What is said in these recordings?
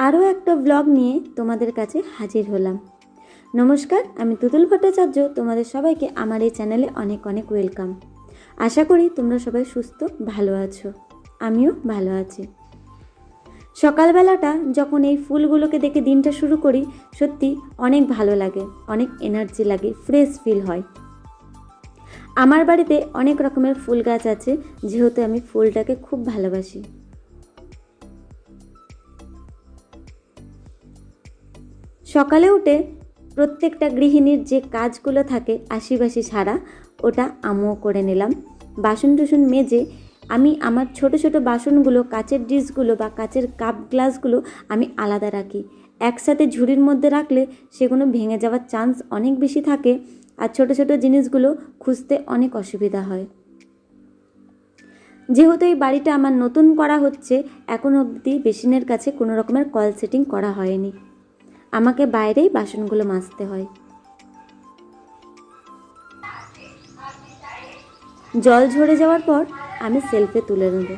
আরও একটা ব্লগ নিয়ে তোমাদের কাছে হাজির হলাম। নমস্কার, আমি তুতুল ভট্টাচার্য। তোমাদের সবাইকে আমার এই চ্যানেলে অনেক অনেক ওয়েলকাম। আশা করি তোমরা সবাই সুস্থ ভালো আছো, আমিও ভালো আছি। সকালবেলাটা যখন এই ফুলগুলোকে দেখে দিনটা শুরু করি, সত্যি অনেক ভালো লাগে, অনেক এনার্জি লাগে, ফ্রেশ ফিল হয়। আমার বাড়িতে অনেক রকমের ফুল গাছ আছে, যেহেতু আমি ফুলটাকে খুব ভালোবাসি। সকালে উঠে প্রত্যেকটা গৃহিণীর যে কাজগুলো থাকে আশিবাসি ছাড়া, ওটা আমিও করে নিলাম। বাসন টুসন মেজে আমি আমার ছোট ছোট বাসনগুলো, কাচের ডিশগুলো বা কাচের কাপ গ্লাসগুলো আমি আলাদা রাখি। একসাথে ঝুড়ির মধ্যে রাখলে সেগুলো ভেঙে যাওয়ার চান্স অনেক বেশি থাকে, আর ছোট ছোট জিনিসগুলো খুঁজতে অনেক অসুবিধা হয়। যেহেতু এই বাড়িটা আমার নতুন করা হচ্ছে, এখন অবধি বেসিনের কাছে কোনো রকমের কল সেটিং করা হয়নি, আমাকে বাইরেই বাসনগুলো মাজতে হয়। জল ঝরে যাওয়ার পর আমি সেলফে তুলে নেব।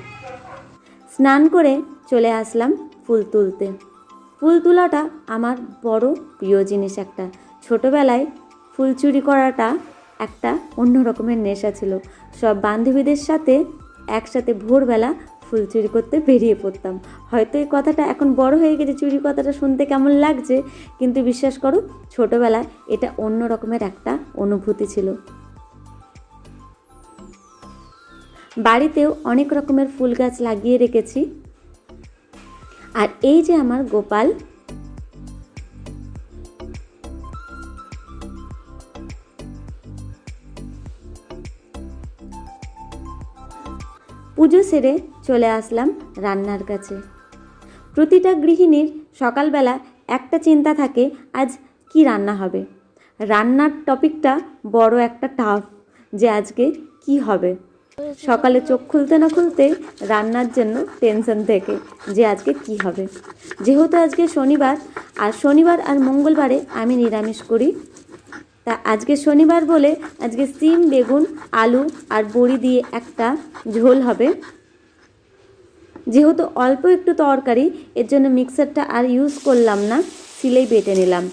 স্নান করে চলে আসলাম ফুল তুলতে। ফুল তোলাটা আমার বড় প্রিয় জিনিস একটা। ছোটোবেলায় ফুল চুরি করাটা একটা অন্য রকমের নেশা ছিল। সব বান্ধবীদের সাথে একসাথে ভোরবেলা ফুল চুরি করতে বেরিয়ে পড়তাম। হয়তো এই কথাটা এখন বড় হয়ে গেছে, চুরি কথাটা শুনতে কেমন লাগছে, কিন্তু বিশ্বাস করো ছোটোবেলায় এটা অন্য রকমের একটা অনুভূতি ছিল। বাড়িতেও অনেক রকমের ফুল গাছ লাগিয়ে রেখেছি। আর এই যে আমার গোপাল, পুজো সেরে চলে আসলাম রান্নার কাছে। প্রতিটা গৃহিণীর সকালবেলা একটা চিন্তা থাকে, আজ কি রান্না হবে। রান্নার টপিকটা বড় একটা টাফ, যে আজকে কি হবে। সকালে চোখ খুলতে না খুলতে রান্নার জন্য টেনশন থেকে যে আজকে কি হবে। যেহেতু আজকে শনিবার, আর শনিবার আর মঙ্গলবারে আমি নিরামিষ করি, তা আজকে শনিবার বলে আজকে সিম, বেগুন, আলু আর বড়ি দিয়ে একটা ঝোল হবে। যেহেতু অল্প একটু তরকারি, এর জন্য মিক্সারটা আর ইউজ করলাম না, সিলেই বেটে নিলাম।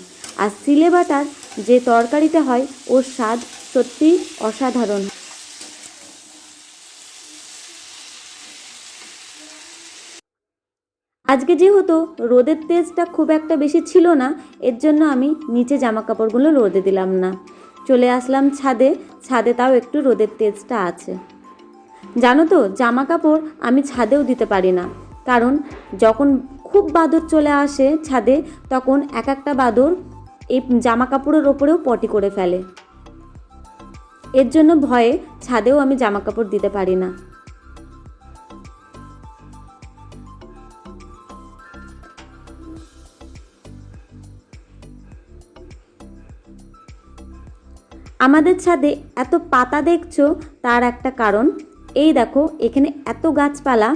আর সিলে বাটার যে তরকারিটা হয়, ওর স্বাদ সত্যিই অসাধারণ। আজকে যেহেতু রোদের তেজটা খুব একটা বেশি ছিল না, এর জন্য আমি নিচে জামা কাপড়গুলো রোদে দিলাম না, চলে আসলাম ছাদে। ছাদে তাও একটু রোদের তেজটা আছে। জানো তো, জামা কাপড় আমি ছাদেও দিতে পারি না, কারণ যখন খুব বাদর চলে আসে ছাদে, তখন এক একটা বাদর এই জামা কাপড়ের ওপরেও পটি করে ফেলে। এর জন্য ভয়ে ছাদেও আমি জামা কাপড় দিতে পারি না। আমাদের ছাদে এত পাতা দেখছো, তার একটা কারণ। এই দেখো, এখানে এত গাছপালা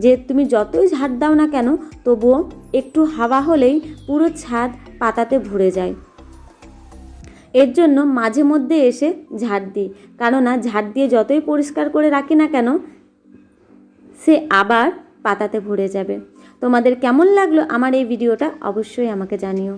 যে তুমি যতই ঝাড় দাও না কেন, তবুও একটু হাওয়া হলেই পুরো ছাদ পাতাতে ভরে যায়। এর জন্য মাঝে মধ্যে এসে ঝাড় দিই, কেননা ঝাড় দিয়ে যতই পরিষ্কার করে রাখি না কেন, সে আবার পাতাতে ভরে যাবে। তোমাদের কেমন লাগলো আমার এই ভিডিওটা অবশ্যই আমাকে জানিও।